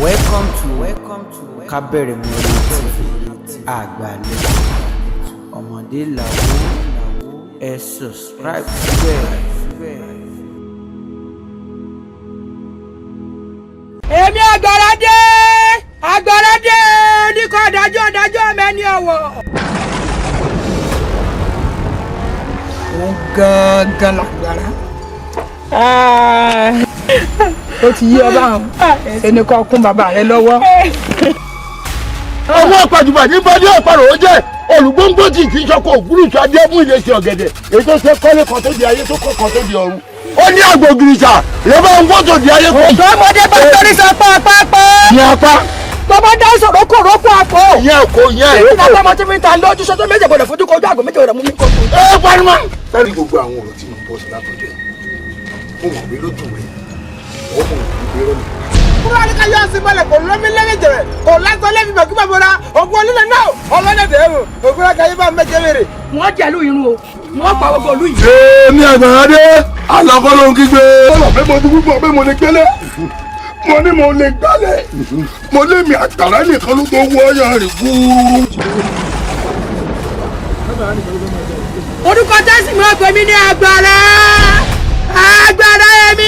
welcome to AGBARA Latest ọmọdé làwọ̀ ẹ subscribe síbẹ̀. Èmi Agbára dé oníkọ̀ dájọ́ mẹ́ni ọ̀wọ̀. Wọ́n gangan l'Agbára. Ó ti yí ọba hàn ẹni kan kún bàbá rẹ lọ́wọ́. Àwọn àpàjùbà ní bọ́dí ọ̀pọ̀rọ̀ ó jẹ́ olùgbòǹgbò tí kì í ṣọkọ̀ ògbúrùsọ adé mú ìlẹsẹ̀ ọ̀gẹ̀dẹ̀ èyí tó ṣe kọ́lé kan tó di ayé tó kọ́ kan tó di ọ̀run. Ó ní àgbò gìrìṣà lè bá ń fọ́tò di ayé kan. Ọmọdé bá torí sọ pàápàá. Ní apá. Tọ́mọ dá ìṣòro kò rọ́pò àpò. Ìyẹn kò yẹn. Èyí náà tọ́mọ tí mi ta lójú sọ́tọ́ méje gbọ́dọ̀ fojú kojú àgọ́ méje gbọ́dọ̀ mú mi kọ́. Ẹ parimọ́. Sẹ́ni gbogbo àwọn ọ̀rọ̀ tí mo bọ́ sí látọ̀jẹ́ mo mọ̀ pé lójú rẹ̀ ó mọ̀ ìgbé rẹ̀ nìkan. Kúrò ní ká yọ ọsìn mọ́lẹ̀ kò lómi lẹ́mẹ̀jẹ̀rẹ̀ kò lásán lẹ́bi bàkú bàbọ̀ra ògùn olúlẹ̀ náà ọlọ́dẹ̀dẹ̀ ẹ̀rù ògùn ọ̀gá yìí bá mẹ́jẹ wèrè. Wọ́n jẹ̀lú irun o, wọ́n pa gbogbo olú yìí. Èmi Àgbàrá dé àlọ́kọ́ ló ń kígbe. Bọ́lá pé mo dúró bọ̀ pé mo lè gbélé. Mo ní mo lè gbálẹ̀. Mo lé mi Àgbàrá nìkan ló tó wọ́ ọyàn rẹ̀ gbúrú. Orúkọ tẹ́sí mi ọ̀pẹ mi ní Agbára èmi